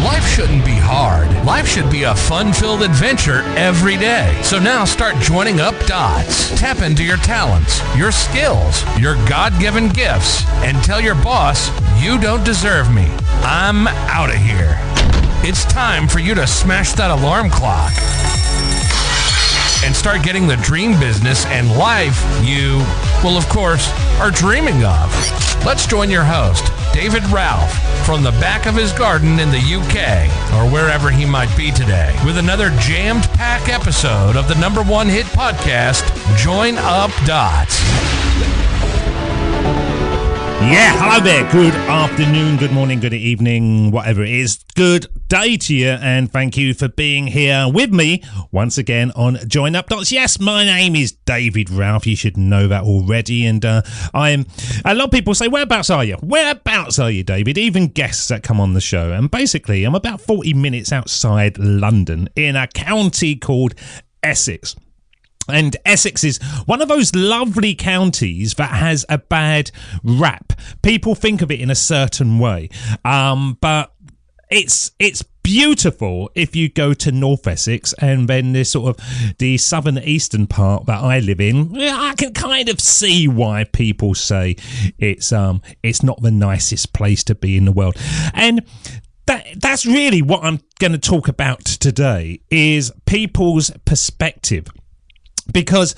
Life shouldn't be hard. Life should be a fun-filled adventure every day. So now start joining up dots. Tap into your talents, your skills, your God-given gifts, and tell your boss, you don't deserve me. I'm out of here. It's time for you to smash that alarm clock and start getting the dream business and life you, well, of course, are dreaming of. Let's join your host, David Ralph, from the back of his garden in the UK, or wherever he might be today, with another jammed-packed episode of the #1 hit podcast, Join Up Dots. Yeah, hello there. Good afternoon, good morning, good evening, whatever it is. Good day to you, and thank you for being here with me once again on Join Up Dots. Yes, my name is David Ralph. You should know that already. And a lot of people say, whereabouts are you? Whereabouts are you, David? Even guests that come on the show. And basically, I'm about 40 minutes outside London in a county called Essex. And Essex is one of those lovely counties that has a bad rap. People think of it in a certain way, but it's beautiful if you go to North Essex and then there's sort of the southern eastern part that I live in. I can kind of see why people say it's not the nicest place to be in the world. And that's really what I'm going to talk about today, is people's perspective. Because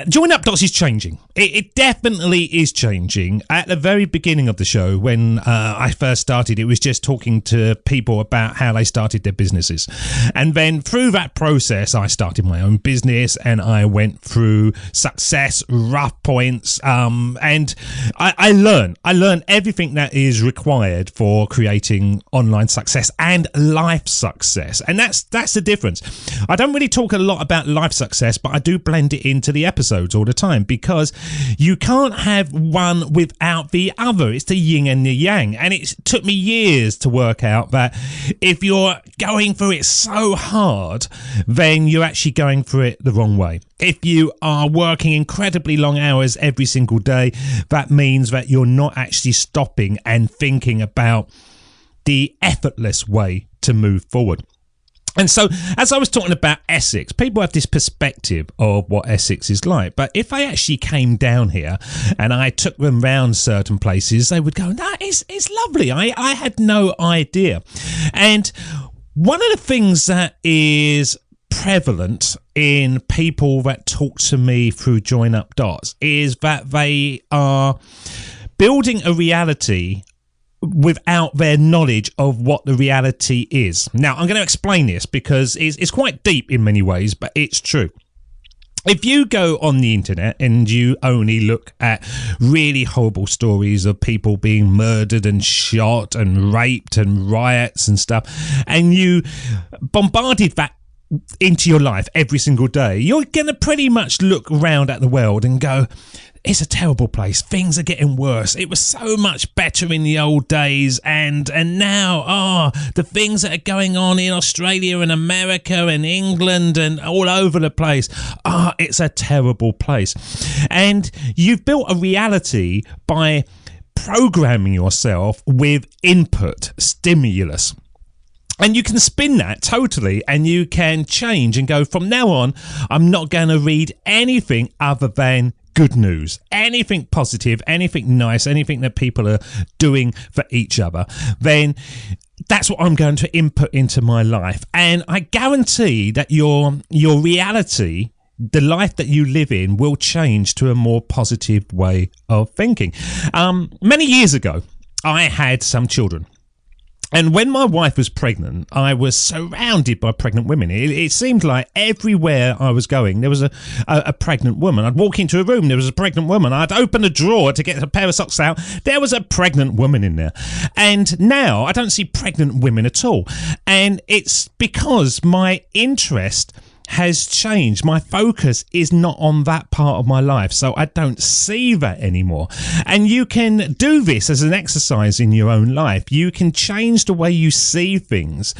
Join Up Dots is changing. It definitely is changing. At the very beginning of the show, when I first started, it was just talking to people about how they started their businesses. And then through that process, I started my own business and I went through success, rough points, and I learned everything that is required for creating online success and life success. And that's the difference. I don't really talk a lot about life success, but I do blend it into the episodes all the time, because you can't have one without the other. It's the yin and the yang. And it took me years to work out that if you're going through it so hard, then you're actually going through it the wrong way. If you are working incredibly long hours every single day, that means that you're not actually stopping and thinking about the effortless way to move forward. And so, as I was talking about Essex, people have this perspective of what Essex is like. But if I actually came down here and I took them round certain places, they would go, no, it's lovely. I had no idea. And one of the things that is prevalent in people that talk to me through Join Up Dots is that they are building a reality without their knowledge of what the reality is. Now, I'm going to explain this because it's quite deep in many ways, but it's true. If you go on the internet and you only look at really horrible stories of people being murdered and shot and raped and riots and stuff, and you bombarded that into your life every single day, you're going to pretty much look around at the world and go, it's a terrible place. Things are getting worse. It was so much better in the old days, and now, the things that are going on in Australia and America and England and all over the place. It's a terrible place. And you've built a reality by programming yourself with input, stimulus. And you can spin that totally, and you can change and go, from now on, I'm not going to read anything other than good news, anything positive, anything nice, anything that people are doing for each other. Then that's what I'm going to input into my life. And I guarantee that your reality, the life that you live in, will change to a more positive way of thinking. Many years ago, I had some children. And when my wife was pregnant, I was surrounded by pregnant women. It seemed like everywhere I was going, there was a pregnant woman. I'd walk into a room, there was a pregnant woman. I'd open a drawer to get a pair of socks out, there was a pregnant woman in there. And now I don't see pregnant women at all. And it's because my interest has changed. My focus is not on that part of my life, so I don't see that anymore. And you can do this as an exercise in your own life. You can change the way you see things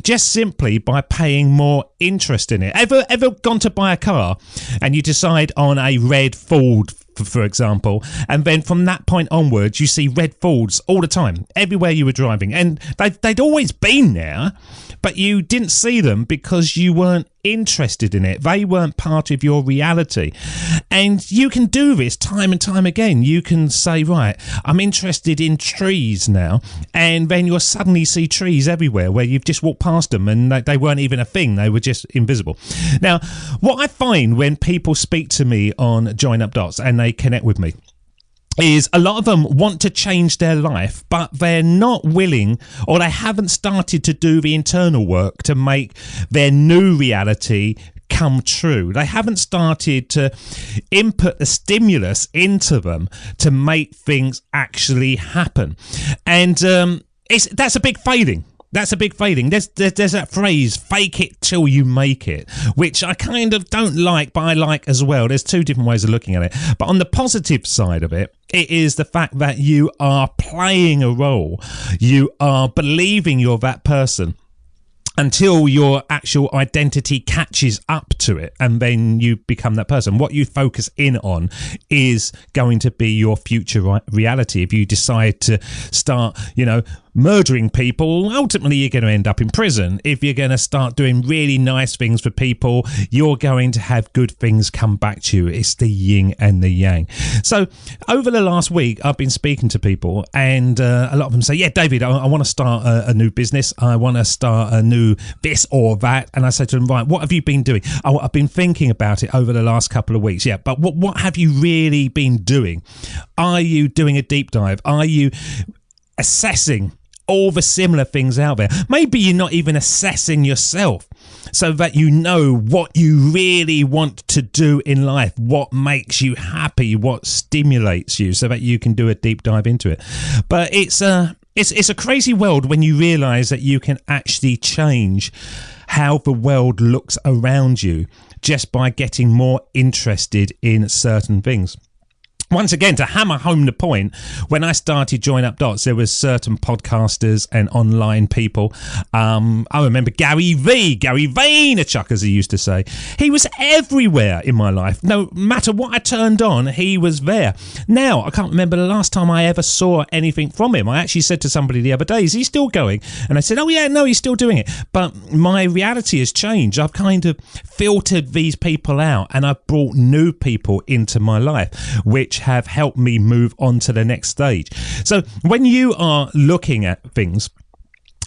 just simply by paying more interest in it. Ever gone to buy a car and you decide on a red Ford for example, and then from that point onwards, you see red Fords all the time, everywhere you were driving, and they'd always been there, but you didn't see them because you weren't interested in it. They weren't part of your reality. And you can do this time and time again. You can say, right, I'm interested in trees now, and then you'll suddenly see trees everywhere where you've just walked past them and they weren't even a thing, they were just invisible. Now, what I find when people speak to me on Join Up Dots and they connect with me is a lot of them want to change their life, but they're not willing, or they haven't started to do the internal work to make their new reality come true. They haven't started to input the stimulus into them to make things actually happen. And that's a big failing. That's a big failing. There's that phrase, fake it till you make it, which I kind of don't like, but I like as well. There's two different ways of looking at it. But on the positive side of it, it is the fact that you are playing a role. You are believing you're that person until your actual identity catches up to it, and then you become that person. What you focus in on is going to be your future reality. If you decide to start, murdering people, ultimately you're going to end up in prison. If you're going to start doing really nice things for people, you're going to have good things come back to you. It's the yin and the yang. So over the last week, I've been speaking to people, and a lot of them say, yeah, David, I want to start a new business. I want to start a new this or that. And I said to them, right, what have you been doing? Oh, I've been thinking about it over the last couple of weeks. Yeah, but what have you really been doing? Are you doing a deep dive? Are you assessing all the similar things out there? Maybe you're not even assessing yourself so that you know what you really want to do in life, what makes you happy, what stimulates you, so that you can do a deep dive into it. But it's a crazy world when you realize that you can actually change how the world looks around you just by getting more interested in certain things. Once again, to hammer home the point, when I started Join Up Dots, there was certain podcasters and online people. I remember Gary Vaynerchuk, as he used to say. He was everywhere in my life. No matter what I turned on, he was there. Now, I can't remember the last time I ever saw anything from him. I actually said to somebody the other day, is he still going? And I said, oh yeah, no, he's still doing it. But my reality has changed. I've kind of filtered these people out, and I've brought new people into my life, which have helped me move on to the next stage. So when you are looking at things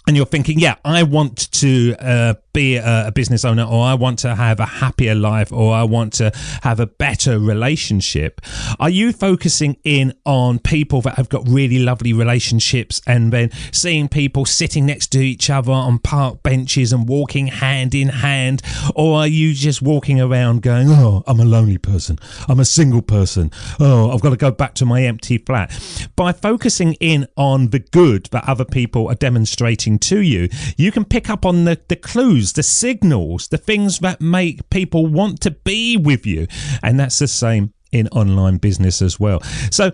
and you're thinking, yeah, I want to be a business owner, or I want to have a happier life, or I want to have a better relationship, are you focusing in on people that have got really lovely relationships and then seeing people sitting next to each other on park benches and walking hand in hand? Or are you just walking around going, oh, I'm a lonely person, I'm a single person, oh, I've got to go back to my empty flat? By focusing in on the good that other people are demonstrating to you, you can pick up on the clues, the signals, the things that make people want to be with you. And that's the same in online business as well. So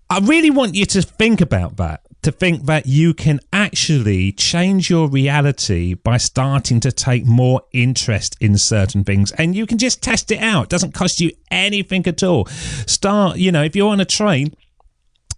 I really want you to think about that, to think that you can actually change your reality by starting to take more interest in certain things, and you can just test it out. It doesn't cost you anything at all. Start, if you're on a train,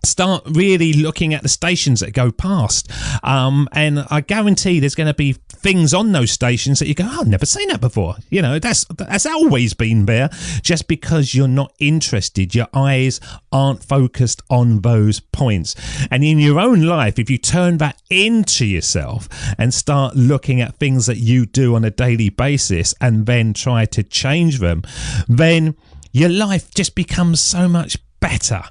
start really looking at the stations that go past, and I guarantee there's going to be things on those stations that you go, oh, I've never seen that before. That's always been there. Just because you're not interested, your eyes aren't focused on those points. And in your own life, if you turn that into yourself and start looking at things that you do on a daily basis and then try to change them, then your life just becomes so much better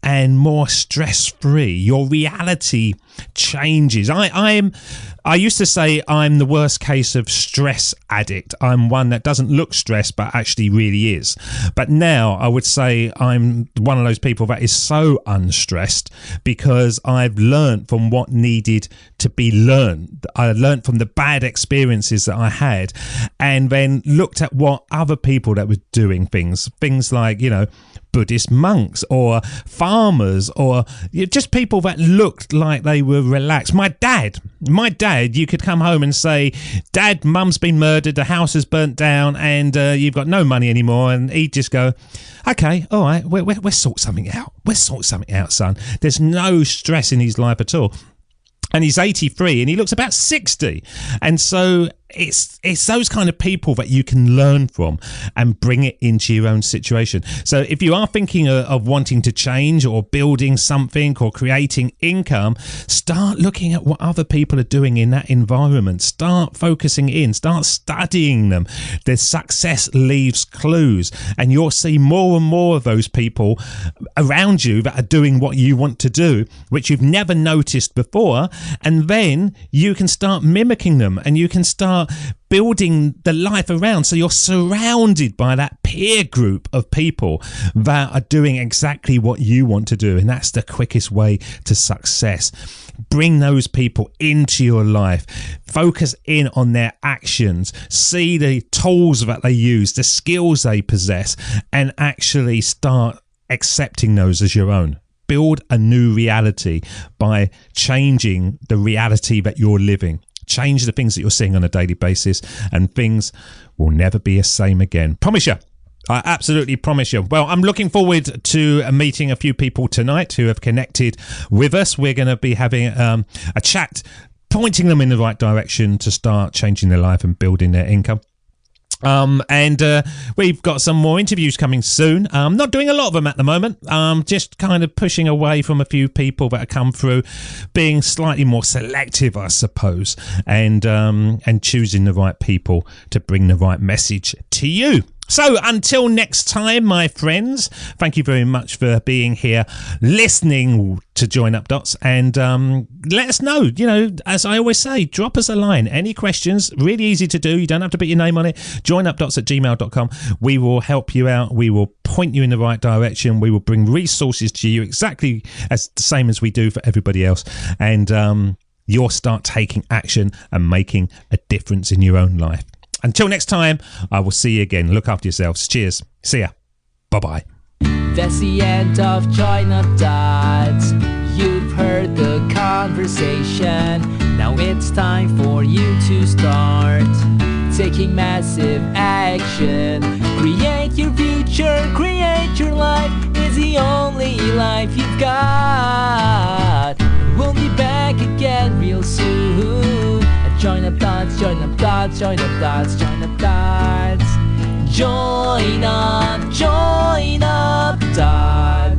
and more stress-free. Your reality changes. I used to say I'm the worst case of stress addict. I'm one that doesn't look stressed but actually really is. But now I would say I'm one of those people that is so unstressed because I've learned from what needed to be learned. I learned from the bad experiences that I had, and then looked at what other people that were doing things like, Buddhist monks or farmers or just people that looked like they were relaxed. My dad, you could come home and say, Dad, Mum's been murdered, the house is burnt down, and you've got no money anymore. And he'd just go, okay, all right, we'll sort something out. We'll sort something out, son. There's no stress in his life at all. And he's 83 and he looks about 60. And so it's those kind of people that you can learn from and bring it into your own situation. So if you are thinking of wanting to change or building something or creating income, start looking at what other people are doing in that environment. Start focusing in, start studying them. Their success leaves clues, and you'll see more and more of those people around you that are doing what you want to do, which you've never noticed before. And then you can start mimicking them and you can start building the life around. So you're surrounded by that peer group of people that are doing exactly what you want to do. And that's the quickest way to success. Bring those people into your life. Focus in on their actions. See the tools that they use, the skills they possess, and actually start accepting those as your own. Build a new reality by changing the reality that you're living. Change the things that you're seeing on a daily basis, and things will never be the same again. Promise you. I absolutely promise you. Well, I'm looking forward to meeting a few people tonight who have connected with us. We're going to be having a chat, pointing them in the right direction to start changing their life and building their income. And we've got some more interviews coming soon. Not doing a lot of them at the moment. Just kind of pushing away from a few people that have come through, being slightly more selective, I suppose, and choosing the right people to bring the right message to you. So until next time, my friends, thank you very much for being here, listening to Join Up Dots, and let us know, as I always say, drop us a line. Any questions, really easy to do. You don't have to put your name on it. joinupdots@gmail.com. We will help you out. We will point you in the right direction. We will bring resources to you exactly as the same as we do for everybody else. And you'll start taking action and making a difference in your own life. Until next time, I will see you again. Look after yourselves. Cheers. See ya. Bye-bye. That's the end of Join Up Dots. You've heard the conversation. Now it's time for you to start taking massive action. Create your future, create your life. It's the only life you've got. We'll be back again real soon. Join Up Dots, Join Up Dots, Join Up Dots, Join Up Dots. Join Up Dots.